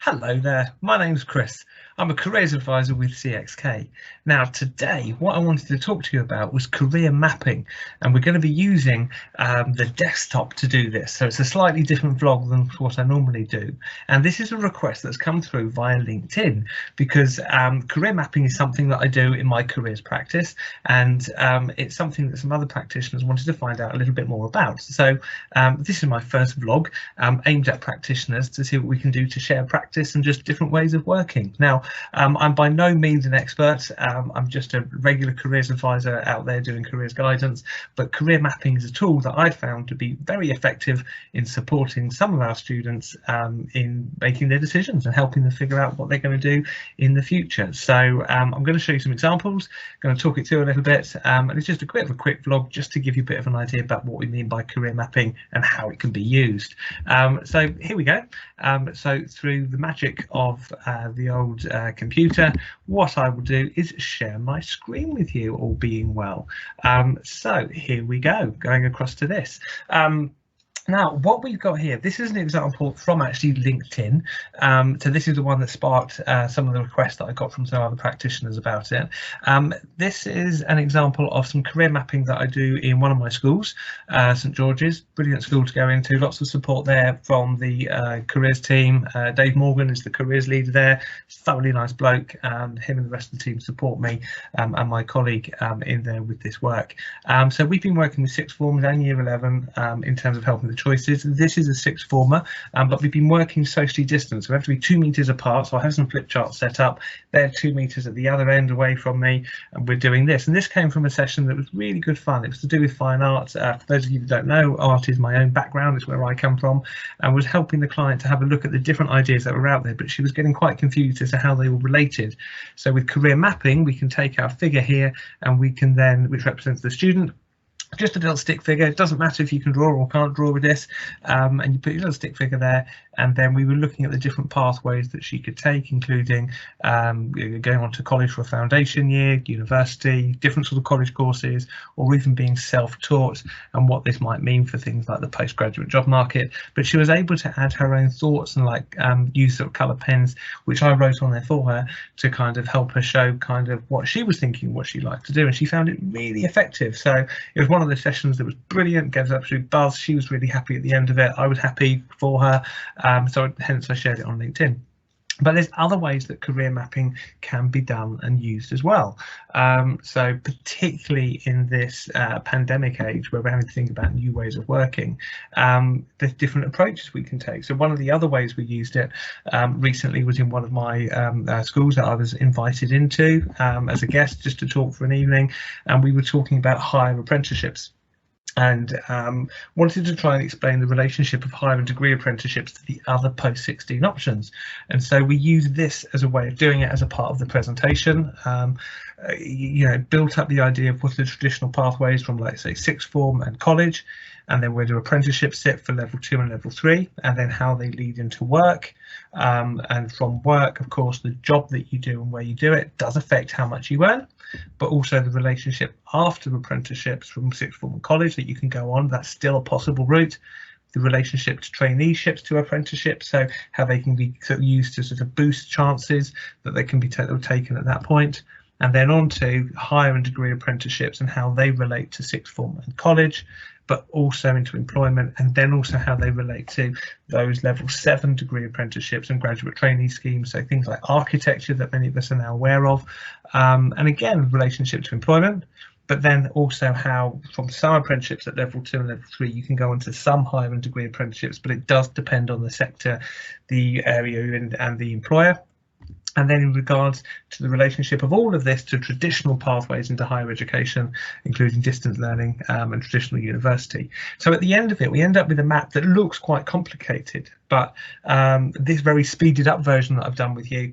Hello there, my name's Chris. I'm a careers advisor with CXK. Now today what I wanted to talk to you about was career mapping, and we're going to be using the desktop to do this. So it's a slightly different vlog than what I normally do, and this is a request that's come through via LinkedIn because career mapping is something that I do in my careers practice, and it's something that some other practitioners wanted to find out a little bit more about. So this is my first vlog aimed at practitioners to see what we can do to share practice and just different ways of working. Now, I'm by no means an expert. I'm just a regular careers advisor out there doing careers guidance, but career mapping is a tool that I've found to be very effective in supporting some of our students in making their decisions and helping them figure out what they're going to do in the future. So I'm going to show you some examples, going to talk it through a little bit, and it's just a bit of a quick vlog just to give you a bit of an idea about what we mean by career mapping and how it can be used. So here we go. So through the magic of the old computer, what I will do is share my screen with you, all being well. So here we go, going across to this. Now, what we've got here, this is an example from actually LinkedIn. So this is the one that sparked some of the requests that I got from some other practitioners about it. This is an example of some career mapping that I do in one of my schools, St George's, brilliant school to go into, lots of support there from the careers team. Dave Morgan is the careers leader there, thoroughly nice bloke. Him and the rest of the team support me and my colleague in there with this work. So we've been working with sixth formers and year 11 in terms of helping the choices. This is a sixth former, but we've been working socially distanced. We have to be 2 meters apart, so I have some flip charts set up. They're 2 meters at the other end away from me, and we're doing this. And this came from a session that was really good fun. It was to do with fine art. For those of you that don't know, art is my own background, it's where I come from, and was helping the client to have a look at the different ideas that were out there, but she was getting quite confused as to how they were related. So with career mapping, we can take our figure here and we can then, which represents the student, just a little stick figure. It doesn't matter if you can draw or can't draw with this, and you put your little stick figure there, and then we were looking at the different pathways that she could take, including going on to college for a foundation year, university, different sort of college courses, or even being self-taught, and what this might mean for things like the postgraduate job market. But she was able to add her own thoughts and like use sort of colour pens, which I wrote on there for her to kind of help her show kind of what she was thinking, what she liked to do, and she found it really effective. So it was one of the sessions that was brilliant, gave us absolute buzz. She was really happy at the end of it. I was happy for her, so hence I shared it on LinkedIn. But there's other ways that career mapping can be done and used as well. So particularly in this pandemic age where we're having to think about new ways of working, there's different approaches we can take. So one of the other ways we used it recently was in one of my schools that I was invited into as a guest just to talk for an evening, and we were talking about higher apprenticeships, and wanted to try and explain the relationship of higher and degree apprenticeships to the other post-16 options. And so we used this as a way of doing it as a part of the presentation. You know, built up the idea of what are the traditional pathways from, like, say, sixth form and college, and then where do apprenticeships sit for level 2 and level 3, and then how they lead into work. And from work, of course, the job that you do and where you do it does affect how much you earn, but also the relationship after apprenticeships from sixth form and college that you can go on. That's still a possible route. The relationship to traineeships to apprenticeships, so how they can be sort of used to sort of boost chances that they can be taken at that point. And then on to higher and degree apprenticeships and how they relate to sixth form and college, but also into employment, and then also how they relate to those level 7 degree apprenticeships and graduate trainee schemes, so things like architecture that many of us are now aware of, and again, relationship to employment, but then also how from some apprenticeships at level 2 and level 3 you can go into some higher and degree apprenticeships, but it does depend on the sector, the area and the employer. And then in regards to the relationship of all of this to traditional pathways into higher education, including distance learning and traditional university. So at the end of it, we end up with a map that looks quite complicated, but this very speeded up version that I've done with you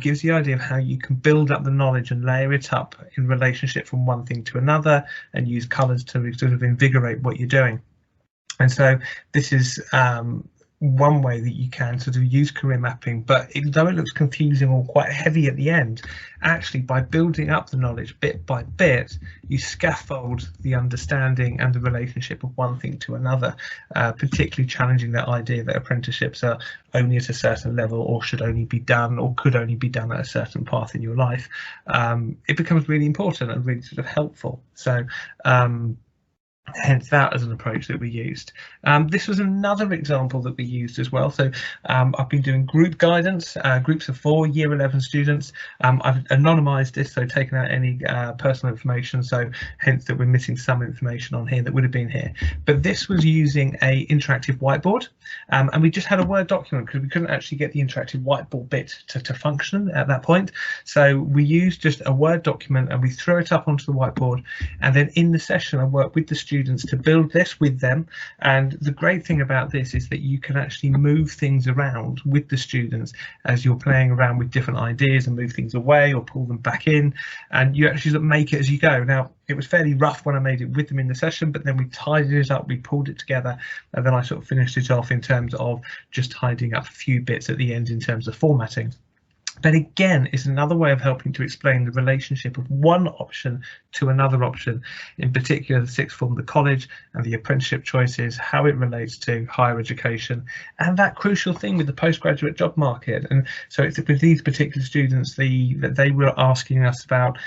gives the idea of how you can build up the knowledge and layer it up in relationship from one thing to another, and use colours to sort of invigorate what you're doing. And so this is one way that you can sort of use career mapping, but though it looks confusing or quite heavy at the end, actually by building up the knowledge bit by bit, you scaffold the understanding and the relationship of one thing to another, particularly challenging that idea that apprenticeships are only at a certain level or should only be done or could only be done at a certain path in your life. It becomes really important and really sort of helpful. So hence that as an approach that we used. This was another example that we used as well. So I've been doing group guidance, groups of 4 year 11 students. I've anonymized this, so taken out any personal information, so hence that we're missing some information on here that would have been here. But this was using a interactive whiteboard, and we just had a Word document because we couldn't actually get the interactive whiteboard bit to function at that point. So we used just a Word document and we threw it up onto the whiteboard, and then in the session I worked with the students to build this with them. And the great thing about this is that you can actually move things around with the students as you're playing around with different ideas and move things away or pull them back in, and you actually make it as you go. Now, it was fairly rough when I made it with them in the session, but then we tidied it up, we pulled it together, and then I sort of finished it off in terms of just tidying up a few bits at the end in terms of formatting. But again, it's another way of helping to explain the relationship of one option to another option, in particular the sixth form, the college, and the apprenticeship choices, how it relates to higher education, and that crucial thing with the postgraduate job market. And so it's with these particular students that they were asking us about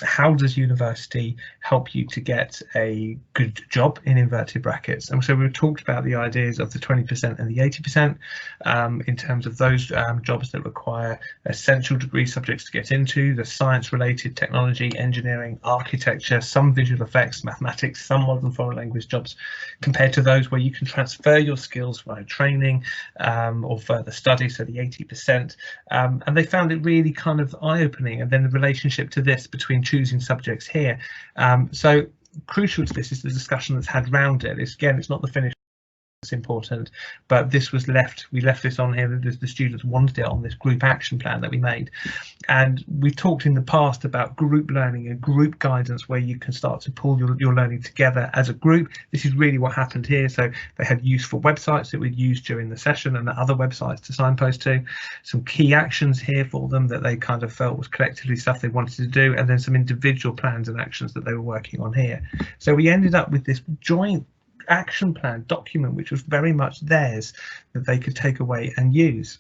how does university help you to get a good job in inverted brackets. And so we talked about the ideas of the 20% and the 80% in terms of those jobs that require essential degree subjects to get into, the science related, technology, engineering, architecture, some visual effects, mathematics, some modern foreign language jobs, compared to those where you can transfer your skills via training or further study, so the 80%. And they found it really kind of eye-opening, and then the relationship to this between choosing subjects here. So crucial to this is the discussion that's had around it. It's not the finished. It's important, but this was we left this on here that the students wanted it on this group action plan that we made. And we've talked in the past about group learning and group guidance, where you can start to pull your learning together as a group. This is really what happened here. So they had useful websites that we'd use during the session and other websites to signpost to, some key actions here for them that they kind of felt was collectively stuff they wanted to do, and then some individual plans and actions that they were working on here. So we ended up with this joint action plan document, which was very much theirs, that they could take away and use.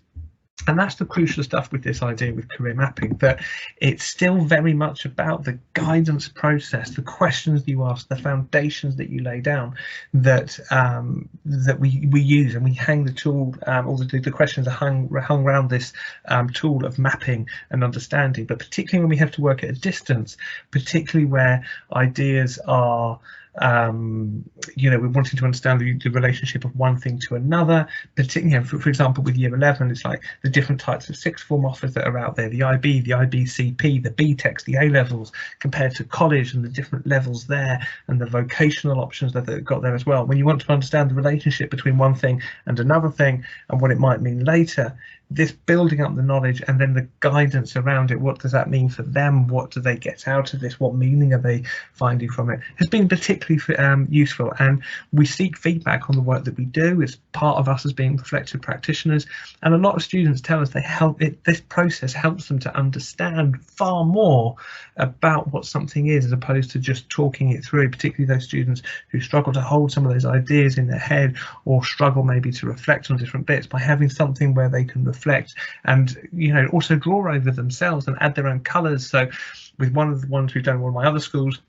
And that's the crucial stuff with this idea with career mapping, that it's still very much about the guidance process, the questions you ask, the foundations that you lay down, that that we use, and we hang the tool, all the questions are hung around this tool of mapping and understanding. But particularly when we have to work at a distance, particularly where ideas are we're wanting to understand the relationship of one thing to another, particularly, for example, with year 11, it's like the different types of sixth form offers that are out there, the IB, the IBCP, the BTECs, the A-levels, compared to college and the different levels there, and the vocational options that they've got there as well. When you want to understand the relationship between one thing and another thing and what it might mean later, this building up the knowledge and then the guidance around it, what does that mean for them, what do they get out of this, what meaning are they finding from it, has been particularly useful. And we seek feedback on the work that we do. It's part of us as being reflective practitioners, and a lot of students tell us this process helps them to understand far more about what something is, as opposed to just talking it through, particularly those students who struggle to hold some of those ideas in their head, or struggle maybe to reflect on different bits. By having something where they can reflect and also draw over themselves and add their own colours. So with one of the ones we've done in one of my other schools,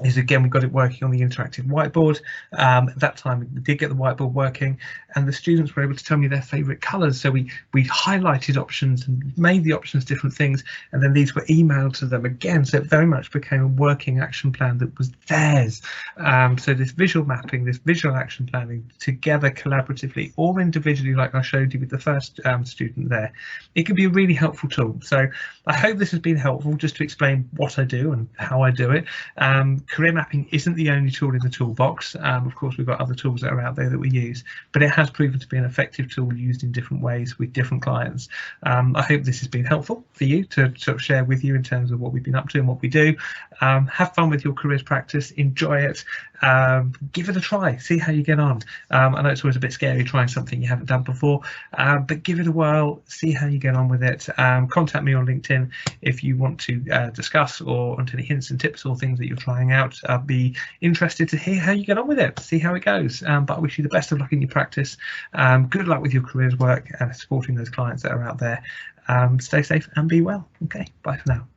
is again, we got it working on the interactive whiteboard. At that time we did get the whiteboard working, and the students were able to tell me their favourite colours. So we highlighted options and made the options different things, and then these were emailed to them again. So it very much became a working action plan that was theirs. So this visual mapping, this visual action planning together collaboratively or individually, like I showed you with the first student there, it can be a really helpful tool. So I hope this has been helpful, just to explain what I do and how I do it. Career mapping isn't the only tool in the toolbox. Of course, we've got other tools that are out there that we use, but it has proven to be an effective tool used in different ways with different clients. I hope this has been helpful for you to sort of share with you in terms of what we've been up to and what we do. Have fun with your careers practice, enjoy it, give it a try, see how you get on. I know it's always a bit scary trying something you haven't done before, but give it a whirl, see how you get on with it. Contact me on LinkedIn if you want to discuss or want any hints and tips or things that you're trying out. I'd be interested to hear how you get on with it, see how it goes. But I wish you the best of luck in your practice. Good luck with your careers work and supporting those clients that are out there. Stay safe and be well. Okay, bye for now.